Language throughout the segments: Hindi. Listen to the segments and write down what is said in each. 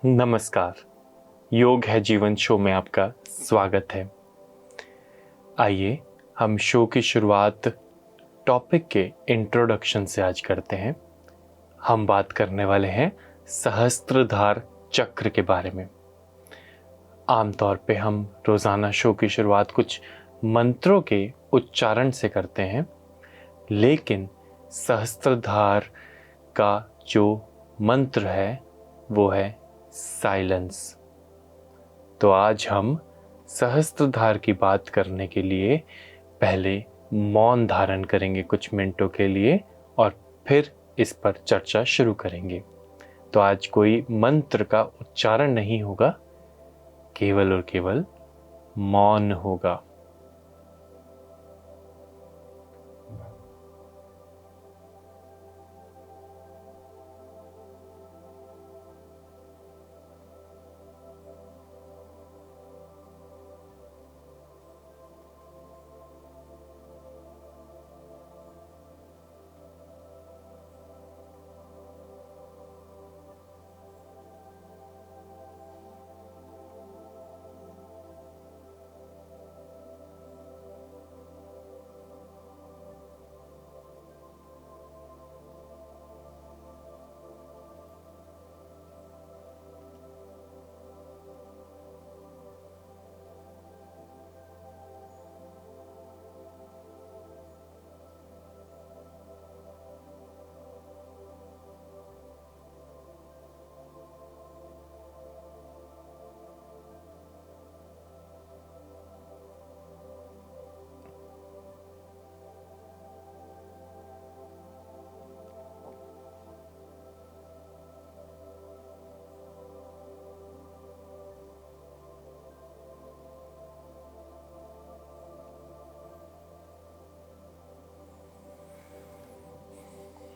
नमस्कार। योग है जीवन शो में आपका स्वागत है। आइए हम शो की शुरुआत टॉपिक के इंट्रोडक्शन से आज करते हैं। हम बात करने वाले हैं सहस्त्रधार चक्र के बारे में। आमतौर पे हम रोज़ाना शो की शुरुआत कुछ मंत्रों के उच्चारण से करते हैं, लेकिन सहस्त्रधार का जो मंत्र है वो है साइलेंस। तो आज हम सहस्त्रधार की बात करने के लिए पहले मौन धारण करेंगे कुछ मिनटों के लिए और फिर इस पर चर्चा शुरू करेंगे। तो आज कोई मंत्र का उच्चारण नहीं होगा, केवल और केवल मौन होगा।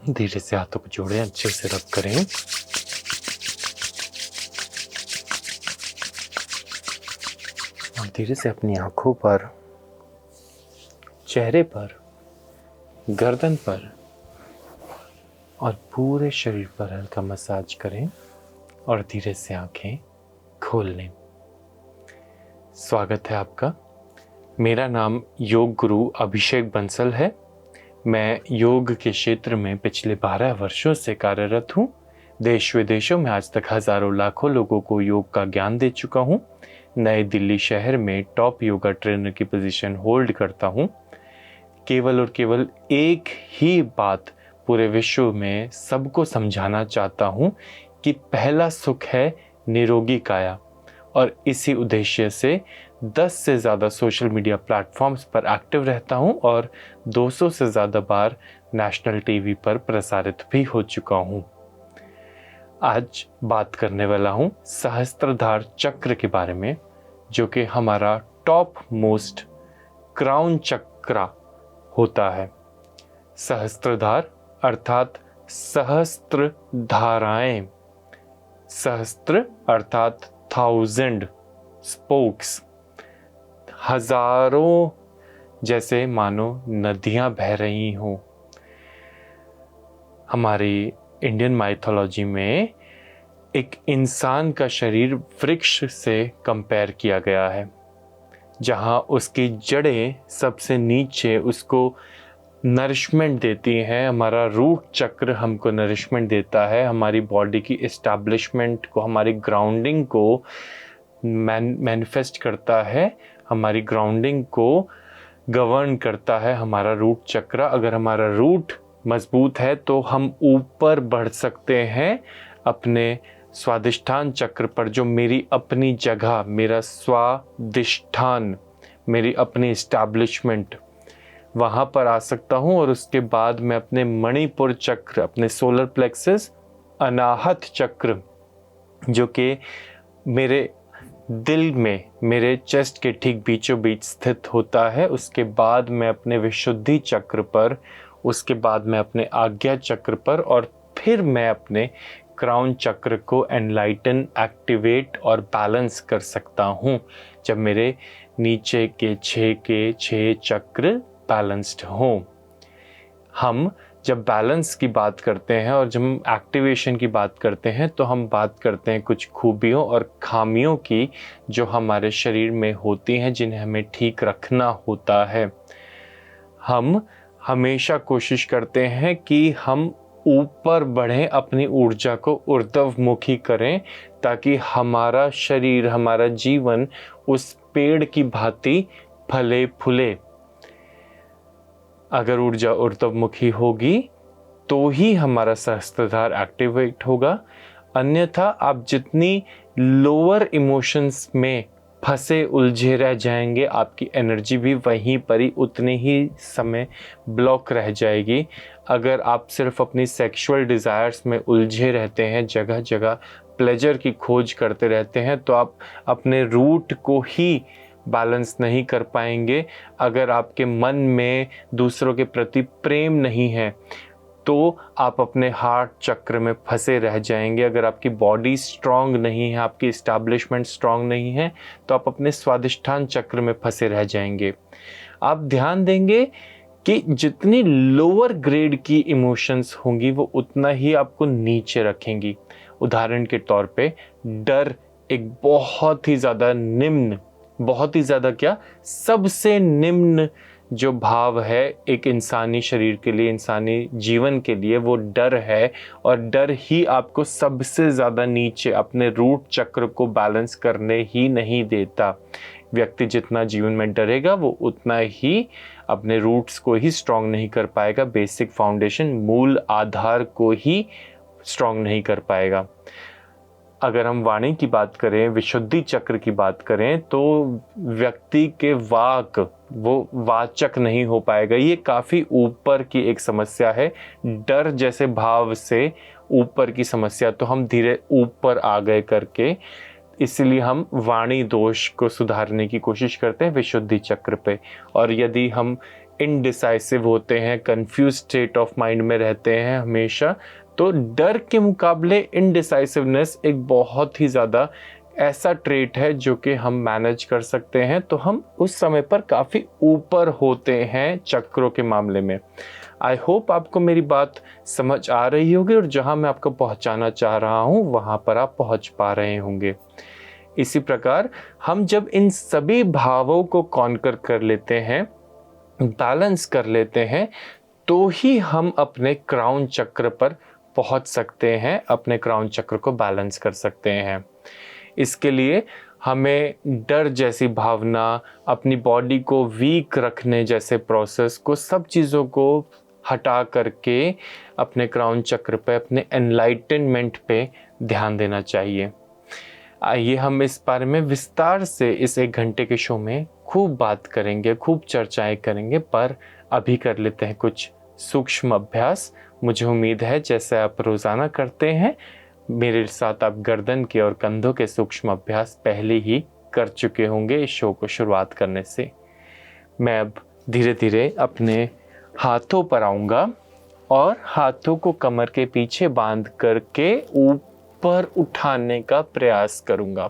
धीरे से हाथों को जोड़ें, अच्छे से रब करें। और धीरे से अपनी आंखों पर, चेहरे पर, गर्दन पर और पूरे शरीर पर हल्का मसाज करें और धीरे से आंखें खोल लें। स्वागत है आपका। मेरा नाम योग गुरु अभिषेक बंसल है। मैं योग के क्षेत्र में पिछले 12 वर्षों से कार्यरत हूँ। देश विदेशों में आज तक हजारों लाखों लोगों को योग का ज्ञान दे चुका हूँ। नई दिल्ली शहर में टॉप योगा ट्रेनर की पोजीशन होल्ड करता हूँ। केवल और केवल एक ही बात पूरे विश्व में सबको समझाना चाहता हूँ कि पहला सुख है निरोगी काया, और इसी उद्देश्य से 10 से ज़्यादा सोशल मीडिया प्लेटफॉर्म्स पर एक्टिव रहता हूं और 200 से ज़्यादा बार नेशनल टीवी पर प्रसारित भी हो चुका हूं। आज बात करने वाला हूं सहस्त्रधार चक्र के बारे में, जो कि हमारा टॉप मोस्ट क्राउन चक्र होता है। सहस्त्रधार अर्थात सहस्त्र धाराएं, सहस्त्र अर्थात 1000 स्पोक्स, हजारों, जैसे मानो नदियां बह रही हों। हमारी इंडियन माइथोलॉजी में एक इंसान का शरीर वृक्ष से कंपेयर किया गया है, जहां उसकी जड़ें सबसे नीचे उसको नरिशमेंट देती हैं। हमारा रूट चक्र हमको नरिशमेंट देता है, हमारी बॉडी की एस्टैब्लिशमेंट को, हमारी ग्राउंडिंग को मैनिफेस्ट करता है, हमारी ग्राउंडिंग को गवर्न करता है हमारा रूट चक्र। अगर हमारा रूट मजबूत है तो हम ऊपर बढ़ सकते हैं अपने स्वादिष्ठान चक्र पर, जो मेरी अपनी जगह, मेरा स्वादिष्ठान, मेरी अपनी एस्टैब्लिशमेंट, वहाँ पर आ सकता हूँ। और उसके बाद मैं अपने मणिपुर चक्र, अपने सोलर प्लेक्सस, अनाहत चक्र, जो कि मेरे दिल में, मेरे चेस्ट के ठीक बीचों बीच स्थित होता है, उसके बाद मैं अपने विशुद्धि चक्र पर, उसके बाद मैं अपने आज्ञा चक्र पर, और फिर मैं अपने क्राउन चक्र को एनलाइटन, एक्टिवेट और बैलेंस कर सकता हूँ, जब मेरे नीचे के 6 चक्र बैलेंस्ड हों। हम जब बैलेंस की बात करते हैं और जब हम एक्टिवेशन की बात करते हैं तो हम बात करते हैं कुछ खूबियों और खामियों की जो हमारे शरीर में होती हैं, जिन्हें हमें ठीक रखना होता है। हम हमेशा कोशिश करते हैं कि हम ऊपर बढ़ें, अपनी ऊर्जा को ऊर्ध्वमुखी करें, ताकि हमारा शरीर, हमारा जीवन उस पेड़ की भांति फले फूले। अगर ऊर्जा ऊर्ध्वमुखी होगी तो ही हमारा सहस्त्रधार एक्टिवेट होगा, अन्यथा आप जितनी लोअर इमोशंस में फंसे उलझे रह जाएंगे, आपकी एनर्जी भी वहीं पर ही उतने ही समय ब्लॉक रह जाएगी। अगर आप सिर्फ अपनी सेक्सुअल डिज़ायर्स में उलझे रहते हैं, जगह जगह प्लेजर की खोज करते रहते हैं, तो आप अपने रूट को ही बैलेंस नहीं कर पाएंगे। अगर आपके मन में दूसरों के प्रति प्रेम नहीं है तो आप अपने हार्ट चक्र में फंसे रह जाएंगे। अगर आपकी बॉडी स्ट्रांग नहीं है, आपकी इस्टेब्लिशमेंट स्ट्रांग नहीं है, तो आप अपने स्वादिष्ठान चक्र में फंसे रह जाएंगे। आप ध्यान देंगे कि जितनी लोअर ग्रेड की इमोशंस होंगी वो उतना ही आपको नीचे रखेंगी। उदाहरण के तौर पे डर एक बहुत ही ज़्यादा निम्न, बहुत ही ज़्यादा क्या, सबसे निम्न जो भाव है एक इंसानी शरीर के लिए, इंसानी जीवन के लिए, वो डर है। और डर ही आपको सबसे ज़्यादा नीचे अपने रूट चक्र को बैलेंस करने ही नहीं देता। व्यक्ति जितना जीवन में डरेगा वो उतना ही अपने रूट्स को ही स्ट्रांग नहीं कर पाएगा, बेसिक फाउंडेशन, मूल आधार को ही स्ट्रांग नहीं कर पाएगा। अगर हम वाणी की बात करें, विशुद्धि चक्र की बात करें, तो व्यक्ति के वाक वो वाचक नहीं हो पाएगा। ये काफ़ी ऊपर की एक समस्या है। डर जैसे भाव से ऊपर की समस्या, तो हम धीरे ऊपर आ गए करके, इसलिए हम वाणी दोष को सुधारने की कोशिश करते हैं विशुद्धि चक्र पे। और यदि हम इनडिसाइसिव होते हैं, कंफ्यूज स्टेट ऑफ माइंड में रहते हैं हमेशा, तो डर के मुकाबले इनडिसाइसिवनेस एक बहुत ही ज़्यादा ऐसा ट्रेट है जो कि हम मैनेज कर सकते हैं। तो हम उस समय पर काफ़ी ऊपर होते हैं चक्रों के मामले में। आई होप आपको मेरी बात समझ आ रही होगी और जहां मैं आपको पहुंचाना चाह रहा हूं वहां पर आप पहुंच पा रहे होंगे। इसी प्रकार हम जब इन सभी भावों को कॉन्कर कर लेते हैं, बैलेंस कर लेते हैं, तो ही हम अपने क्राउन चक्र पर पहुंच सकते हैं, अपने क्राउन चक्र को बैलेंस कर सकते हैं। इसके लिए हमें डर जैसी भावना, अपनी बॉडी को वीक रखने जैसे प्रोसेस को, सब चीज़ों को हटा करके अपने क्राउन चक्र पे, अपने एनलाइटनमेंट पे ध्यान देना चाहिए। आइए हम इस बारे में विस्तार से इस 1 घंटे के शो में खूब बात करेंगे, खूब चर्चाएं करेंगे, पर अभी कर लेते हैं कुछ सूक्ष्म अभ्यास। मुझे उम्मीद है जैसे आप रोज़ाना करते हैं, मेरे साथ आप गर्दन के और कंधों के सूक्ष्म अभ्यास पहले ही कर चुके होंगे इस शो को शुरुआत करने से। मैं अब धीरे धीरे अपने हाथों पर आऊँगा और हाथों को कमर के पीछे बांध करके ऊपर उठाने का प्रयास करूँगा।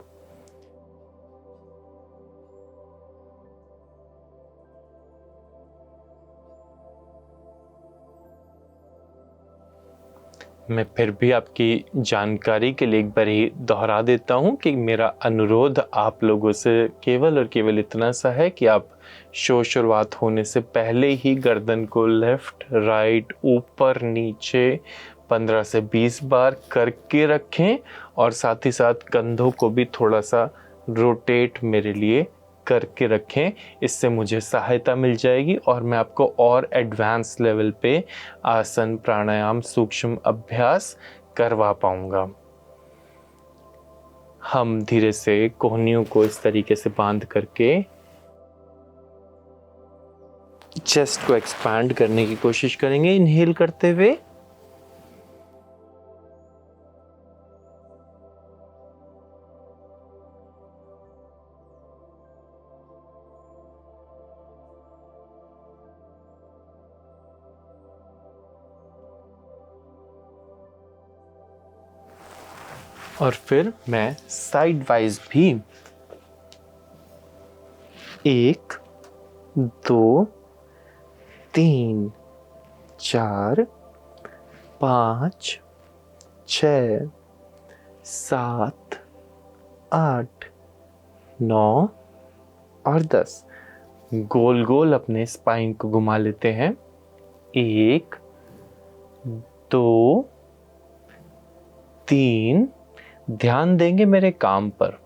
मैं फिर भी आपकी जानकारी के लिए एक बार ही दोहरा देता हूँ कि मेरा अनुरोध आप लोगों से केवल और केवल इतना सा है कि आप शो शुरुआत होने से पहले ही गर्दन को लेफ़्ट, राइट, ऊपर, नीचे 15 से 20 बार करके रखें और साथ ही साथ कंधों को भी थोड़ा सा रोटेट मेरे लिए करके रखें। इससे मुझे सहायता मिल जाएगी और मैं आपको और एडवांस लेवल पे आसन, प्राणायाम, सूक्ष्म अभ्यास करवा पाऊंगा। हम धीरे से कोहनियों को इस तरीके से बांध करके चेस्ट को एक्सपैंड करने की कोशिश करेंगे इनहेल करते हुए। और फिर मैं साइड वाइज भी 1 2 3 4 5, 6, 7, 8, 9 और 10। गोल गोल अपने स्पाइन को घुमा लेते हैं। 1, 2, 3। ध्यान देंगे मेरे काम पर।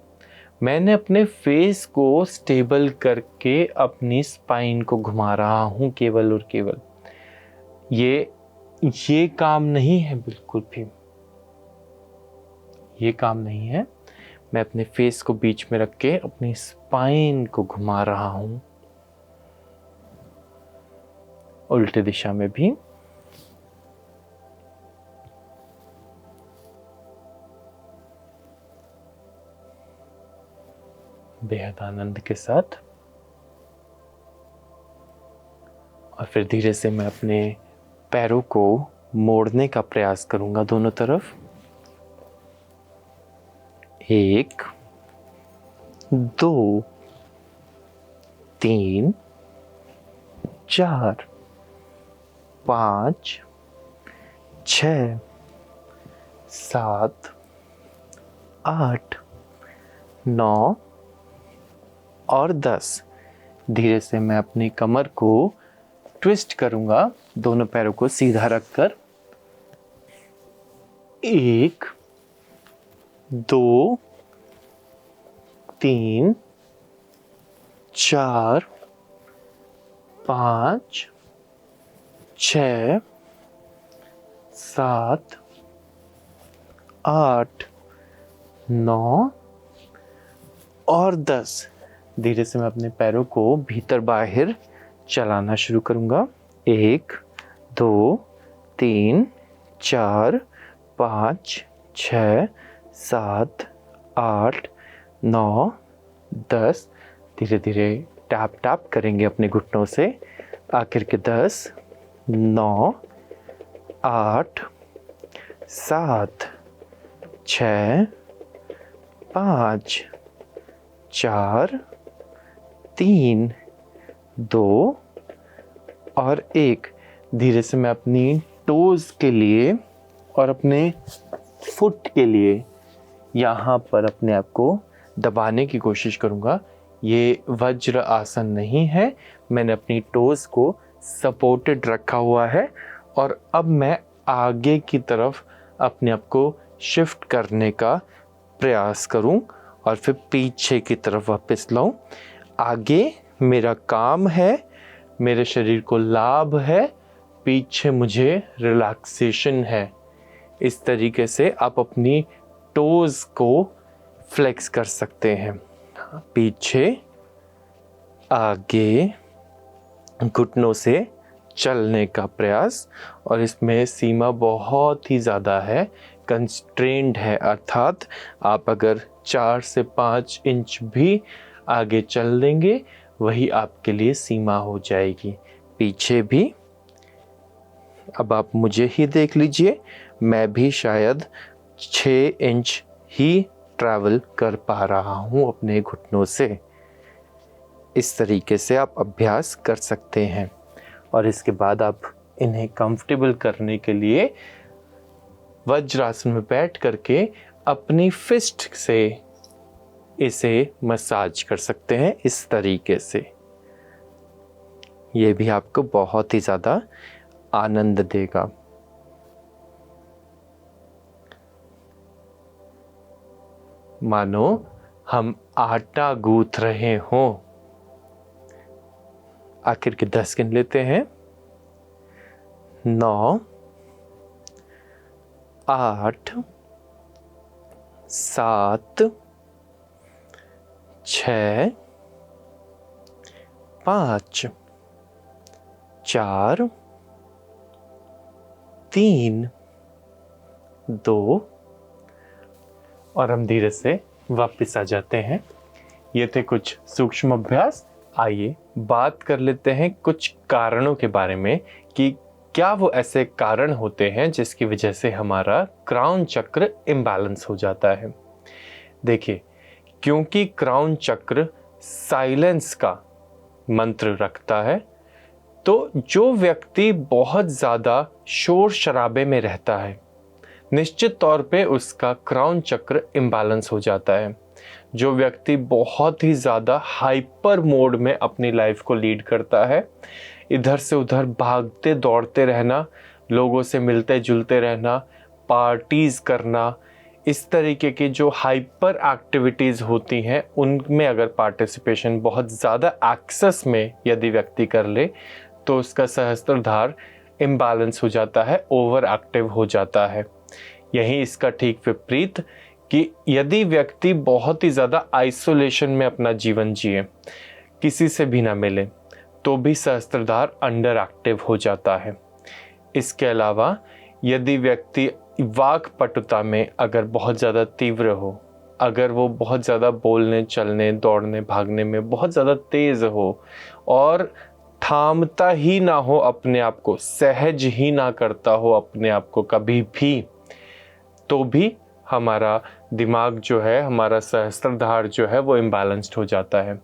मैंने अपने फेस को स्टेबल करके अपनी स्पाइन को घुमा रहा हूं केवल और केवल। ये काम नहीं है, बिल्कुल भी ये काम नहीं है। मैं अपने फेस को बीच में रख के अपनी स्पाइन को घुमा रहा हूं, उल्टे दिशा में भी। बेहद आनंद के साथ। और फिर धीरे से मैं अपने पैरों को मोड़ने का प्रयास करूंगा दोनों तरफ। 1, 2, 3, 4, 5, 6, 7, 8, 9 और 10। धीरे से मैं अपनी कमर को ट्विस्ट करूंगा, दोनों पैरों को सीधा रखकर। 1, 2, 3, 4, 5, 6, 7, 8, 9 और 10। धीरे से मैं अपने पैरों को भीतर बाहर चलाना शुरू करूंगा। 1, 2, 3, 4, 5, 6, 7, 8, 9, 10। धीरे धीरे टैप टैप करेंगे अपने घुटनों से। आखिर के 10, 9, 8, 7, 6, 5, 4, 3, 2 और 1। धीरे से मैं अपनी टोज के लिए और अपने फुट के लिए यहाँ पर अपने आप को दबाने की कोशिश करूँगा। ये वज्र आसन नहीं है, मैंने अपनी टोज को सपोर्टेड रखा हुआ है। और अब मैं आगे की तरफ अपने आप को शिफ्ट करने का प्रयास करूं और फिर पीछे की तरफ वापस लाऊं। आगे मेरा काम है, मेरे शरीर को लाभ है, पीछे मुझे रिलैक्सेशन है। इस तरीके से आप अपनी टोज को फ्लेक्स कर सकते हैं। पीछे, आगे, घुटनों से चलने का प्रयास। और इसमें सीमा बहुत ही ज़्यादा है, कंस्ट्रेंड है। अर्थात आप अगर 4 से 5 इंच भी आगे चल देंगे, वही आपके लिए सीमा हो जाएगी। पीछे भी, अब आप मुझे ही देख लीजिए, मैं भी शायद 6 इंच ही ट्रैवल कर पा रहा हूँ अपने घुटनों से। इस तरीके से आप अभ्यास कर सकते हैं। और इसके बाद आप इन्हें कंफर्टेबल करने के लिए वज्रासन में बैठ करके अपनी फिस्ट से इसे मसाज कर सकते हैं इस तरीके से। ये भी आपको बहुत ही ज़्यादा आनंद देगा। मानो हम आटा गूंथ रहे हों। आखिर के 10 गिन लेते हैं। 9, 8, 7, 6, 5, 4, 3, 2 और हम धीरे से वापस आ जाते हैं। ये थे कुछ सूक्ष्म अभ्यास। आइए बात कर लेते हैं कुछ कारणों के बारे में कि क्या वो ऐसे कारण होते हैं जिसकी वजह से हमारा क्राउन चक्र इम्बैलेंस हो जाता है। देखिए, क्योंकि क्राउन चक्र साइलेंस का मंत्र रखता है, तो जो व्यक्ति बहुत ज़्यादा शोर शराबे में रहता है, निश्चित तौर पे उसका क्राउन चक्र इम्बैलेंस हो जाता है। जो व्यक्ति बहुत ही ज़्यादा हाइपर मोड में अपनी लाइफ को लीड करता है, इधर से उधर भागते दौड़ते रहना, लोगों से मिलते जुलते रहना, पार्टीज़ करना, इस तरीके की जो हाइपर एक्टिविटीज़ होती हैं उनमें अगर पार्टिसिपेशन बहुत ज़्यादा एक्सेस में यदि व्यक्ति कर ले तो उसका सहस्त्रधार इम्बैलेंस हो जाता है, ओवर एक्टिव हो जाता है। यही इसका ठीक विपरीत कि यदि व्यक्ति बहुत ही ज़्यादा आइसोलेशन में अपना जीवन जिए, किसी से भी ना मिले, तो भी सहस्त्रधार अंडर एक्टिव हो जाता है। इसके अलावा यदि व्यक्ति वाक्पटुता में अगर बहुत ज़्यादा तीव्र हो, अगर वो बहुत ज़्यादा बोलने चलने दौड़ने भागने में बहुत ज़्यादा तेज़ हो और थामता ही ना हो अपने आप को, सहज ही ना करता हो अपने आप को कभी भी, तो भी हमारा दिमाग जो है, हमारा सहस्त्रधार जो है वो इम्बैलेंस्ड हो जाता है।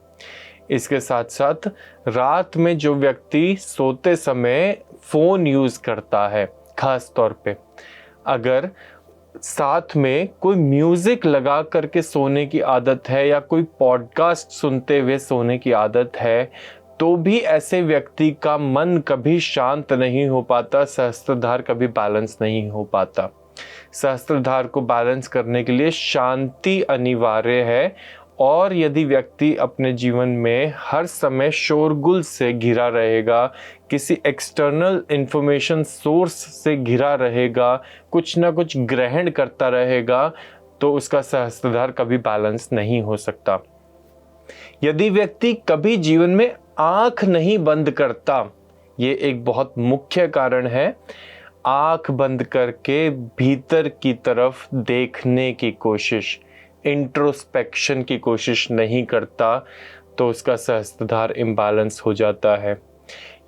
इसके साथ साथ रात में जो व्यक्ति सोते समय फ़ोन यूज़ करता है, ख़ास तौर पे अगर साथ में कोई म्यूज़िक लगा करके सोने की आदत है या कोई पॉडकास्ट सुनते हुए सोने की आदत है, तो भी ऐसे व्यक्ति का मन कभी शांत नहीं हो पाता, सहस्त्रधार कभी बैलेंस नहीं हो पाता। सहस्त्रधार को बैलेंस करने के लिए शांति अनिवार्य है, और यदि व्यक्ति अपने जीवन में हर समय शोरगुल से घिरा रहेगा, किसी एक्सटर्नल इंफॉर्मेशन सोर्स से घिरा रहेगा, कुछ ना कुछ ग्रहण करता रहेगा, तो उसका सहस्त्रधार कभी बैलेंस नहीं हो सकता। यदि व्यक्ति कभी जीवन में आंख नहीं बंद करता, ये एक बहुत मुख्य कारण है, आंख बंद करके भीतर की तरफ देखने की कोशिश, इंट्रोस्पेक्शन की कोशिश नहीं करता, तो उसका सहस्त्रधार इम्बैलेंस हो जाता है।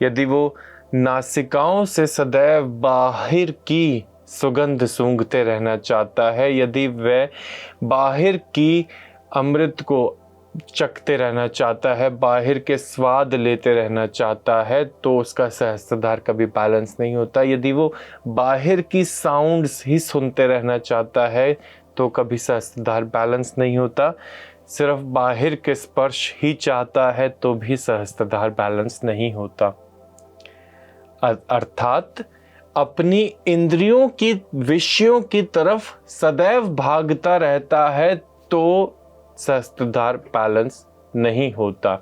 यदि वो नासिकाओं से सदैव बाहर की सुगंध सूंघते रहना चाहता है, यदि वह बाहर की अमृत को चखते रहना चाहता है, बाहर के स्वाद लेते रहना चाहता है, तो उसका सहस्त्रधार कभी बैलेंस नहीं होता। यदि वो बाहर की साउंड्स ही सुनते रहना चाहता है, तो कभी सहस्त्रधार बैलेंस नहीं होता। सिर्फ बाहर के स्पर्श ही चाहता है, तो भी सहस्त्रधार बैलेंस नहीं होता। अर्थात अपनी इंद्रियों की विषयों की तरफ सदैव भागता रहता है, तो सहस्त्रधार बैलेंस नहीं होता।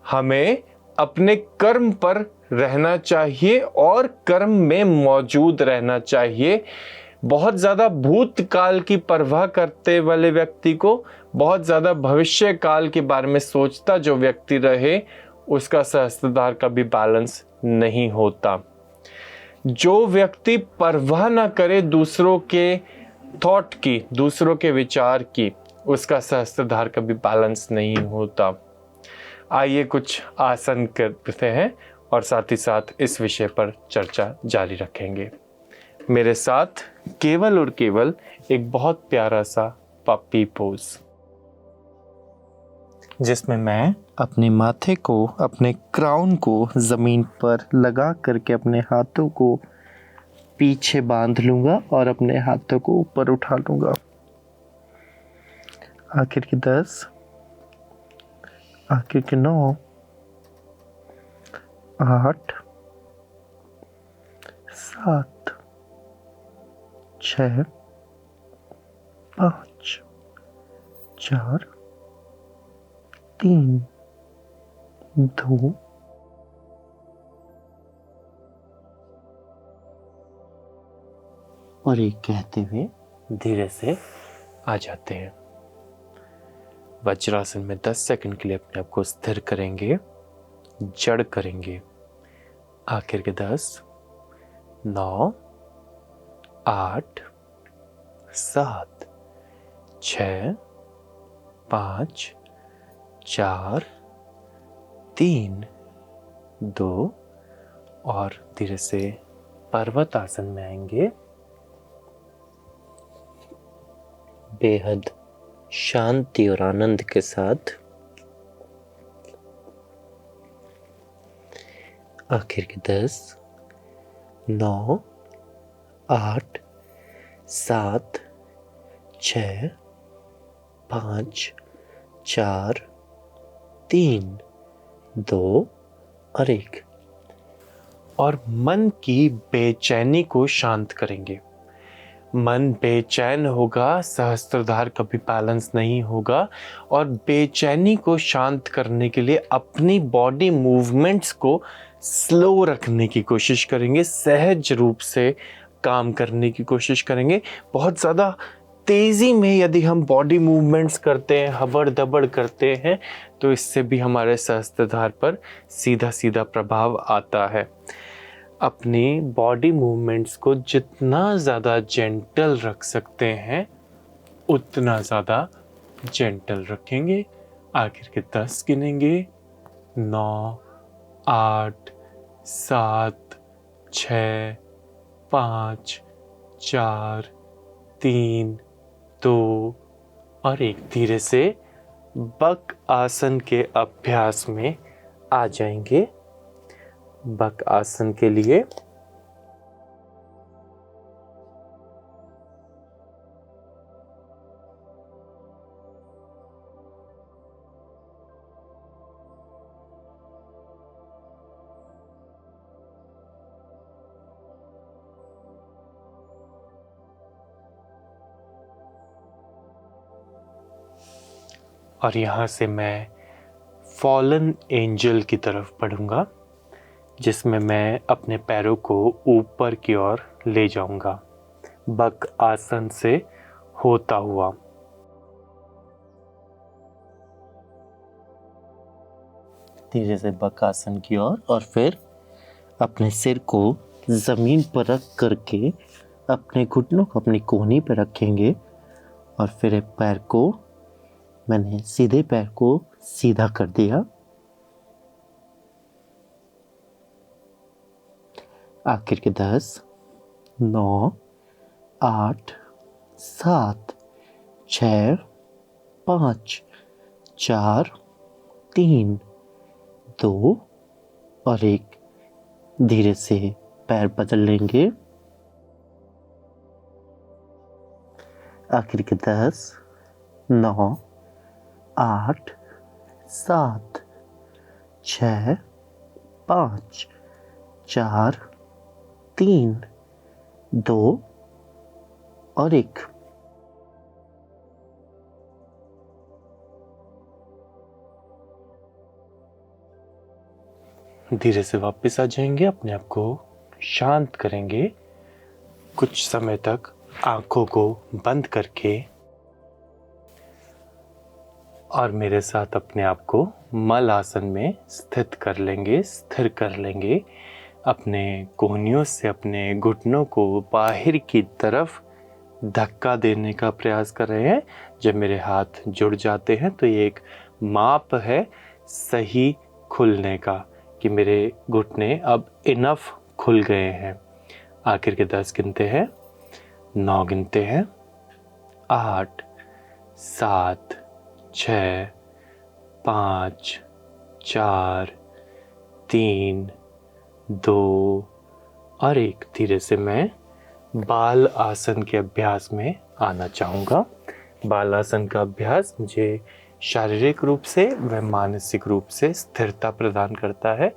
हमें अपने कर्म पर रहना चाहिए और कर्म में मौजूद रहना चाहिए। बहुत ज़्यादा भूतकाल की परवाह करते वाले व्यक्ति को, बहुत ज़्यादा भविष्य काल के बारे में सोचता जो व्यक्ति रहे, उसका सहस्त्रधार कभी बैलेंस नहीं होता। जो व्यक्ति परवाह ना करे दूसरों के थॉट की, दूसरों के विचार की, उसका सहस्त्रधार कभी बैलेंस नहीं होता। आइए कुछ आसन करते हैं और साथ ही साथ इस विषय पर चर्चा जारी रखेंगे। मेरे साथ केवल और केवल एक बहुत प्यारा सा पपी पोज, जिसमें मैं अपने माथे को, अपने क्राउन को ज़मीन पर लगा करके अपने हाथों को पीछे बांध लूँगा और अपने हाथों को ऊपर उठा लूँगा। आखिर के 10, आखिर के 9, 8, 7, 6, 5, 4, 3, 2, और एक कहते हुए धीरे से आ जाते हैं। वज्रासन में 10 सेकंड के लिए अपने आप को स्थिर करेंगे, जड़ करेंगे। आखिर के 10, 9, 8, 7, 6, 5, 4, 3, 2 और धीरे से पर्वत आसन में आएंगे। बेहद शांति और आनंद के साथ। आखिर के 10, 9, 8, 7, 6, 5, 4, 3, 2 और 1। और मन की बेचैनी को शांत करेंगे। मन बेचैन होगा, सहस्त्रधार कभी बैलेंस नहीं होगा। और बेचैनी को शांत करने के लिए अपनी बॉडी मूवमेंट्स को स्लो रखने की कोशिश करेंगे, सहज रूप से काम करने की कोशिश करेंगे। बहुत ज़्यादा तेज़ी में यदि हम बॉडी मूवमेंट्स करते हैं, हबड़ दबड़ करते हैं, तो इससे भी हमारे सहस्त्रधार पर सीधा सीधा प्रभाव आता है। अपनी बॉडी मूवमेंट्स को जितना ज़्यादा जेंटल रख सकते हैं उतना ज़्यादा जेंटल रखेंगे। आखिर के 10 गिनेंगे। 9, 8, 7, 6, 5, 4, 3, 2 और 1। धीरे से बक आसन के अभ्यास में आ जाएंगे। बक आसन के लिए और यहाँ से मैं फॉलन एंजल की तरफ बढ़ूँगा, जिसमें मैं अपने पैरों को ऊपर की ओर ले जाऊँगा बक आसन से होता हुआ। धीरे से बक आसन की ओर और फिर अपने सिर को ज़मीन पर रख करके अपने घुटनों को अपनी कोहनी पर रखेंगे और फिर एक पैर को मैंने सीधे पैर को सीधा कर दिया। आखिर के 10, 9, 8, 7, 6, 5, 4, 3, 2 और 1। धीरे से पैर बदल लेंगे। आखिर के 10, 9, 8, 7, 6, 5, 4, 3, 2 और 1। धीरे से वापस आ जाएंगे, अपने आप को शांत करेंगे। कुछ समय तक आंखों को बंद करके और मेरे साथ अपने आप को मल आसन में स्थित कर लेंगे, स्थिर कर लेंगे। अपने कोहनियों से अपने घुटनों को बाहर की तरफ धक्का देने का प्रयास कर रहे हैं। जब मेरे हाथ जुड़ जाते हैं तो ये एक माप है सही खुलने का कि मेरे घुटने अब इनफ खुल गए हैं। आखिर के 10 गिनते हैं, 9 गिनते हैं, 8, 7, 6, 5, 4, 3, 2 और 1। धीरे से मैं बाल आसन के अभ्यास में आना चाहूँगा। बाल आसन का अभ्यास मुझे शारीरिक रूप से व मानसिक रूप से स्थिरता प्रदान करता है।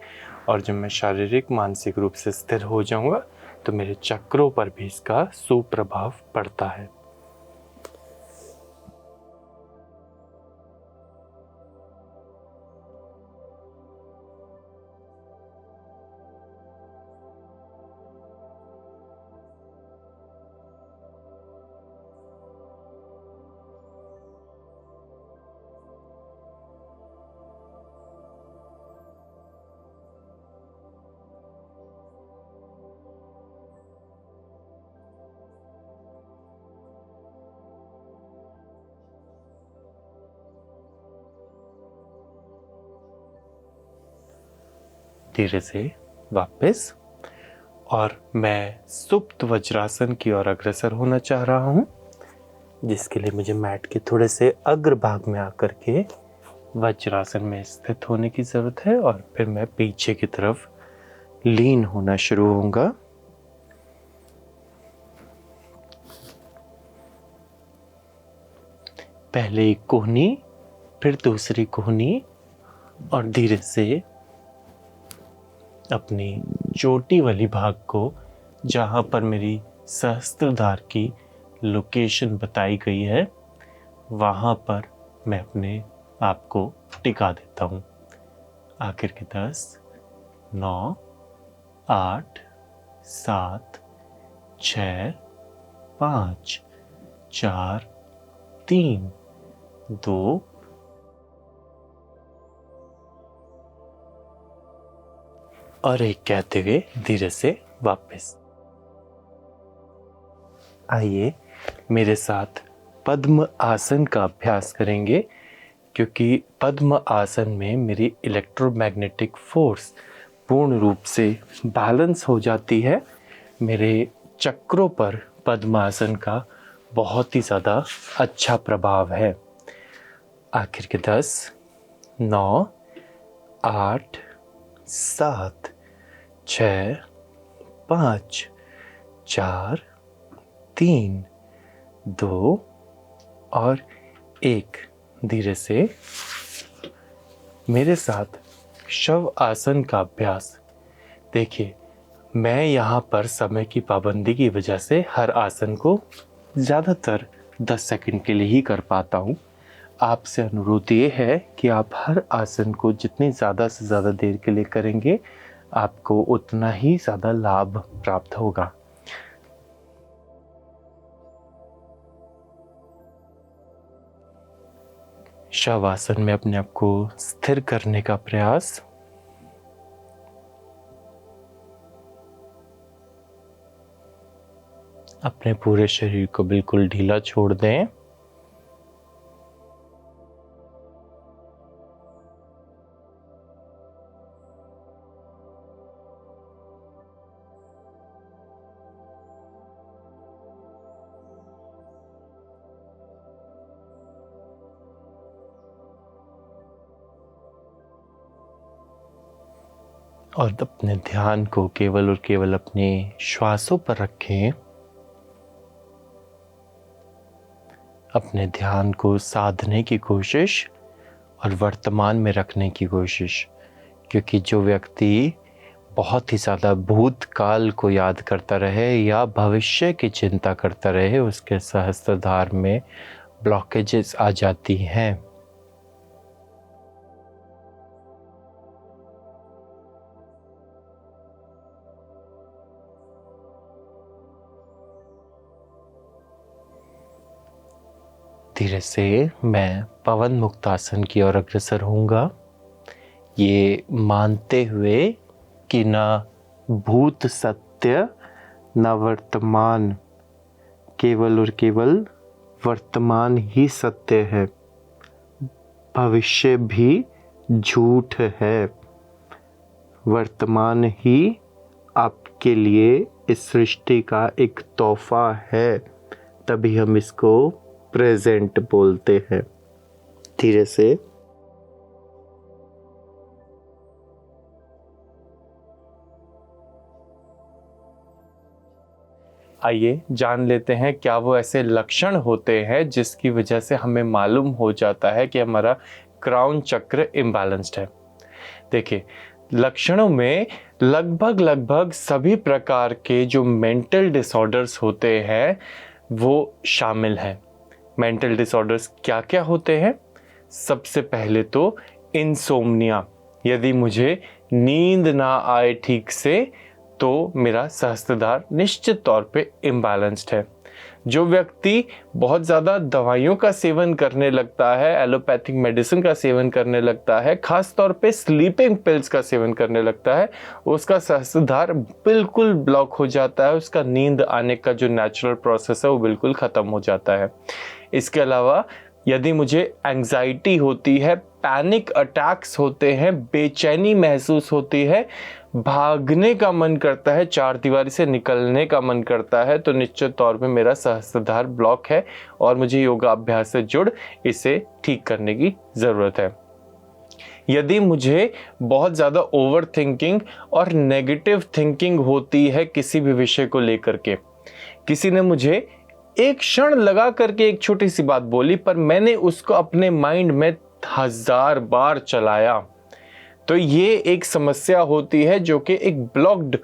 और जब मैं शारीरिक मानसिक रूप से स्थिर हो जाऊँगा तो मेरे चक्रों पर भी इसका सुप्रभाव पड़ता है। धीरे से वापस, और मैं सुप्त वज्रासन की ओर अग्रसर होना चाह रहा हूँ, जिसके लिए मुझे मैट के थोड़े से अग्रभाग में आकर के वज्रासन में स्थित होने की ज़रूरत है। और फिर मैं पीछे की तरफ लीन होना शुरू होऊंगा। पहले एक कोहनी, फिर दूसरी कोहनी, और धीरे से अपनी चोटी वाली भाग को, जहाँ पर मेरी सहस्त्रधार की लोकेशन बताई गई है, वहाँ पर मैं अपने आप को टिका देता हूँ। आखिर के 10, 9, 8, 7, 6, 5, 4, 3, 2, और एक कहते हुए धीरे से वापस। आइए मेरे साथ पद्म आसन का अभ्यास करेंगे, क्योंकि पद्म आसन में मेरी इलेक्ट्रोमैग्नेटिक फोर्स पूर्ण रूप से बैलेंस हो जाती है। मेरे चक्रों पर पद्म आसन का बहुत ही ज़्यादा अच्छा प्रभाव है। आखिर के 10, 9, 8, 7, 6, 5, 4, 3, 2 और 1। धीरे से मेरे साथ शव आसन का अभ्यास। देखिए, मैं यहाँ पर समय की पाबंदी की वजह से हर आसन को ज़्यादातर 10 सेकंड के लिए ही कर पाता हूँ। आपसे अनुरोध ये है कि आप हर आसन को जितनी ज़्यादा से ज़्यादा देर के लिए करेंगे, आपको उतना ही ज़्यादा लाभ प्राप्त होगा। शवासन में अपने आप को स्थिर करने का प्रयास। अपने पूरे शरीर को बिल्कुल ढीला छोड़ दें। और अपने ध्यान को केवल और केवल अपने श्वासों पर रखें। अपने ध्यान को साधने की कोशिश और वर्तमान में रखने की कोशिश, क्योंकि जो व्यक्ति बहुत ही ज़्यादा भूतकाल को याद करता रहे या भविष्य की चिंता करता रहे, उसके सहस्त्रधार में ब्लॉकेजेस आ जाती हैं। धीरे से मैं पवन मुक्तासन की ओर अग्रसर होऊंगा, ये मानते हुए कि ना भूत सत्य न वर्तमान, केवल और केवल वर्तमान ही सत्य है, भविष्य भी झूठ है। वर्तमान ही आपके लिए इस सृष्टि का एक तोहफा है, तभी हम इसको प्रेजेंट बोलते हैं। धीरे से आइए जान लेते हैं क्या वो ऐसे लक्षण होते हैं जिसकी वजह से हमें मालूम हो जाता है कि हमारा क्राउन चक्र इम्बैलेंस्ड है। देखिए, लक्षणों में लगभग सभी प्रकार के जो मेंटल डिसऑर्डर्स होते हैं वो शामिल हैं। मेंटल डिसऑर्डर्स क्या क्या होते हैं? सबसे पहले तो इंसोम्निया, यदि मुझे नींद ना आए ठीक से तो मेरा सहस्त्रधार निश्चित तौर पे इम्बैलेंस्ड है। जो व्यक्ति बहुत ज़्यादा दवाइयों का सेवन करने लगता है, एलोपैथिक मेडिसिन का सेवन करने लगता है, खास तौर पे स्लीपिंग पिल्स का सेवन करने लगता है, उसका सहस्त्रधार बिल्कुल ब्लॉक हो जाता है। उसका नींद आने का जो नेचुरल प्रोसेस है वो बिल्कुल ख़त्म हो जाता है। इसके अलावा यदि मुझे एंग्जाइटी होती है, पैनिक अटैक्स होते हैं, बेचैनी महसूस होती है, भागने का मन करता है, चार दीवारी से निकलने का मन करता है, तो निश्चित तौर पे मेरा सहस्त्रधार ब्लॉक है और मुझे योगा अभ्यास से जुड़ इसे ठीक करने की ज़रूरत है। यदि मुझे बहुत ज़्यादा ओवर थिंकिंग और नेगेटिव थिंकिंग होती है किसी भी विषय को लेकर के, किसी ने मुझे एक क्षण लगा करके एक छोटी सी बात बोली, पर मैंने उसको अपने माइंड में 1000 बार चलाया। तो ये एक समस्या होती है जो कि एक ब्लॉक्ड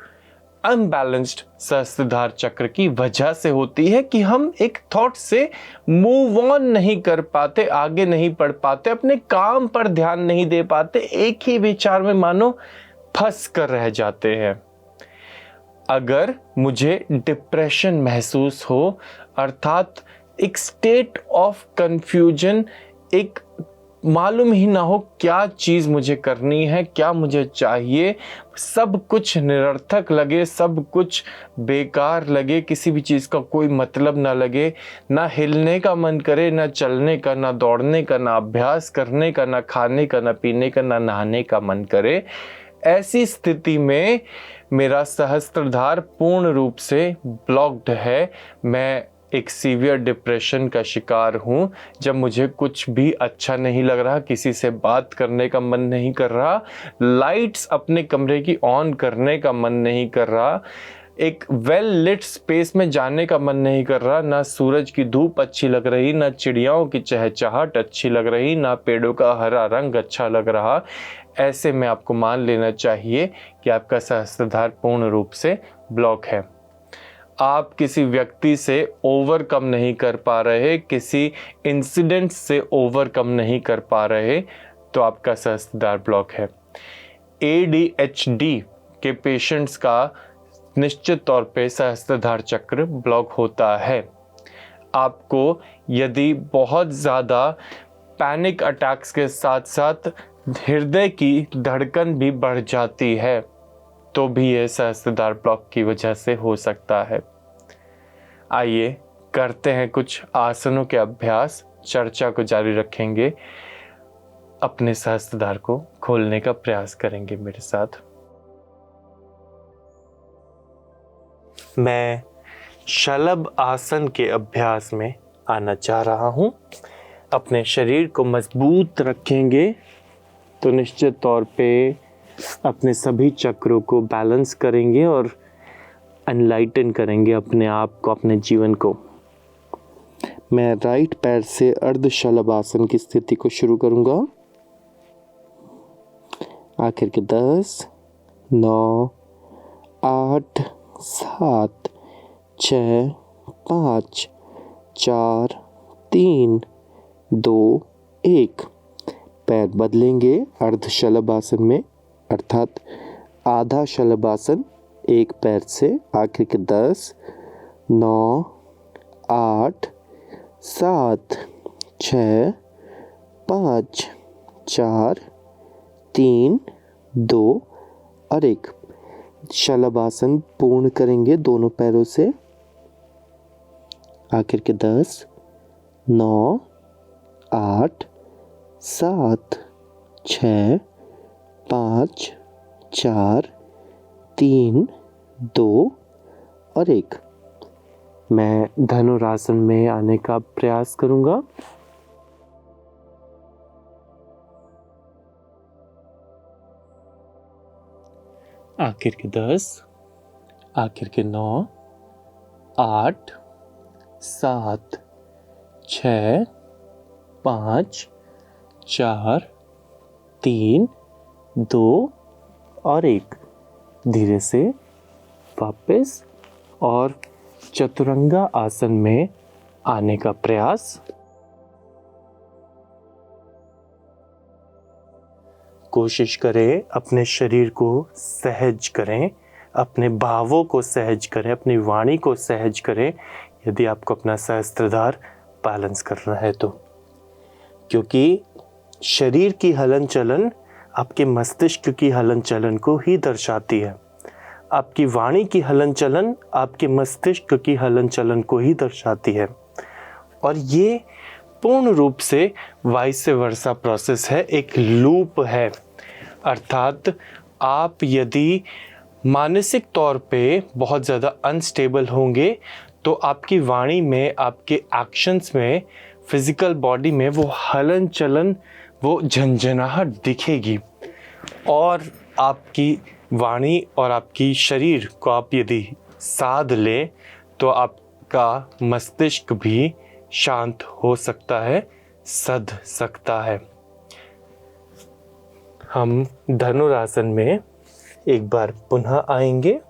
अनबैलेंस्ड सहस्त्रधार चक्र की वजह से होती है कि हम एक थॉट से मूव ऑन नहीं कर पाते, आगे नहीं बढ़ पाते, अपने काम पर ध्यान नहीं दे पाते, एक ही विचार में मानो फंस कर रह जाते हैं। अगर मुझे डिप्रेशन महसूस हो, अर्थात एक स्टेट ऑफ कंफ्यूजन, एक मालूम ही ना हो क्या चीज़ मुझे करनी है, क्या मुझे चाहिए, सब कुछ निरर्थक लगे, सब कुछ बेकार लगे, किसी भी चीज़ का कोई मतलब ना लगे, ना हिलने का मन करे, ना चलने का, ना दौड़ने का, ना अभ्यास करने का, ना खाने का, ना पीने का, ना नहाने का मन करे, ऐसी स्थिति में मेरा सहस्त्रधार पूर्ण रूप से ब्लॉक्ड है। मैं एक सीवियर डिप्रेशन का शिकार हूँ। जब मुझे कुछ भी अच्छा नहीं लग रहा, किसी से बात करने का मन नहीं कर रहा, लाइट्स अपने कमरे की ऑन करने का मन नहीं कर रहा, एक वेल लिट स्पेस में जाने का मन नहीं कर रहा, ना सूरज की धूप अच्छी लग रही, ना चिड़ियाओं की चहचहाट अच्छी लग रही, ना पेड़ों का हरा रंग अच्छा लग रहा, ऐसे में आपको मान लेना चाहिए कि आपका सहस्त्रधार पूर्ण रूप से ब्लॉक है। आप किसी व्यक्ति से ओवरकम नहीं कर पा रहे, किसी इंसिडेंट से ओवरकम नहीं कर पा रहे, तो आपका सहस्त्रधार ब्लॉक है। ADHD के पेशेंट्स का निश्चित तौर पे सहस्त्रधार चक्र ब्लॉक होता है। आपको यदि बहुत ज़्यादा पैनिक अटैक्स के साथ साथ हृदय की धड़कन भी बढ़ जाती है, तो भी ये सहस्त्रधार ब्लॉक की वजह से हो सकता है। आइए करते हैं कुछ आसनों के अभ्यास, चर्चा को जारी रखेंगे, अपने सहस्त्रधार को खोलने का प्रयास करेंगे मेरे साथ। मैं शलभ आसन के अभ्यास में आना चाह रहा हूँ। अपने शरीर को मजबूत रखेंगे तो निश्चित तौर पे अपने सभी चक्रों को बैलेंस करेंगे और अनलाइटन करेंगे अपने आप को, अपने जीवन को। मैं राइट पैर से अर्ध शलभ आसन की स्थिति को शुरू करूंगा। आखिर के 10, 9, 8, 7, 6, 5, 4, 3, 2, 1। पैर बदलेंगे अर्ध शलभ आसन में, अर्थात आधा शलभ आसन एक पैर से। आखिर के 10, 9, 8, 7, 6, 5, 4, 3, 2 और 1। शलभ आसन पूर्ण करेंगे दोनों पैरों से। आखिर के 10, 9, 8, 7, 6, 5, 4, 3, 2 और 1। मैं धनुरासन में आने का प्रयास करूंगा। आखिर के 10, आखिर के 9, 8, 7, 6, 5, 4, 3, 2 और 1। धीरे से वापस और चतुरंगा आसन में आने का प्रयास। कोशिश करें अपने शरीर को सहज करें, अपने भावों को सहज करें, अपनी वाणी को सहज करें, यदि आपको अपना सहस्त्रधार बैलेंस करना है तो। क्योंकि शरीर की हलन चलन आपके मस्तिष्क की हलन चलन को ही दर्शाती है। आपकी वाणी की हलन चलन आपके मस्तिष्क की हलन चलन को ही दर्शाती है। और ये पूर्ण रूप से वाइस वर्सा प्रोसेस है, एक लूप है। अर्थात आप यदि मानसिक तौर पे बहुत ज़्यादा अनस्टेबल होंगे तो आपकी वाणी में, आपके एक्शंस में, फिजिकल बॉडी में वो हलन चलन, वो झंझनाहट दिखेगी। और आपकी वाणी और आपकी शरीर को आप यदि साध लें तो आप का मस्तिष्क भी शांत हो सकता है, सध सकता है। हम धनुरासन में एक बार पुनः आएंगे।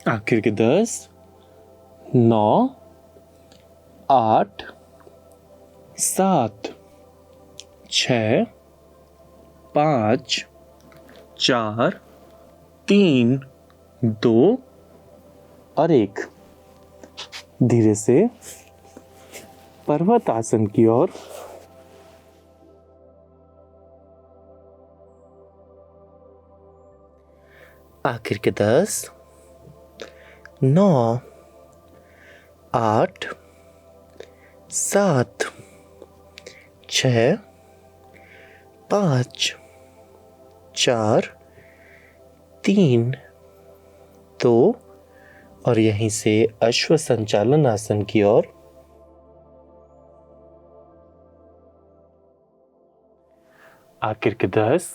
आखिर के 10, 9, 8, 7, 6, 5, 4, 3, 2 और 1। धीरे से पर्वत आसन की ओर आखिर के 10, 9, 8, 7, 6, 5, 4, 3, 2 और यहीं से अश्व संचालन आसन की ओर। आखिर के 10,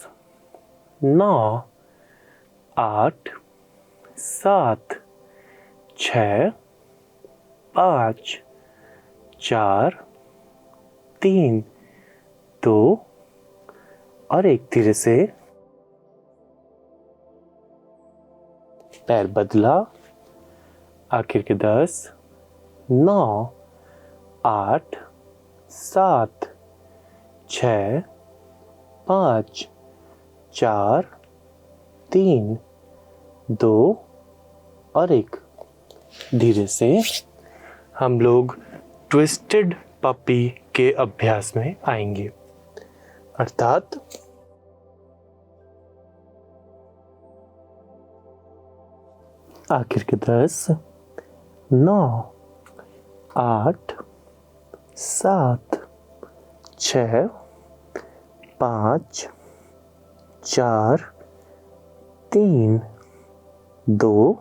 9, 8, 7, 6, 5, 4, 3, 2 और 1। धीरे से पैर बदला। आखिर के 10, 9, 8, 7, 6, 5, 4, 3, 2 और 1। धीरे से हम लोग ट्विस्टेड पपी के अभ्यास में आएंगे, अर्थात आखिर के 10, 9, 8, 7, 6, 5, 4, 3, 2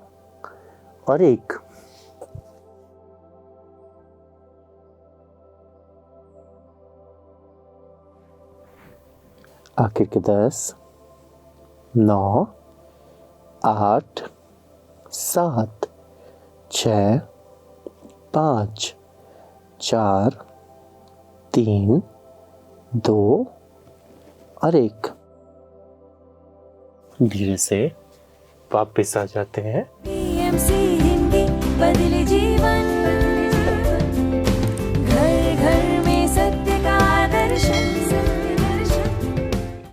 और 1। आखिर के 10, 9, 8, 7, 6, 5, 4, 3, 2 और 1। धीरे से वापस आ जाते हैं। PMC हिंदी बदले जी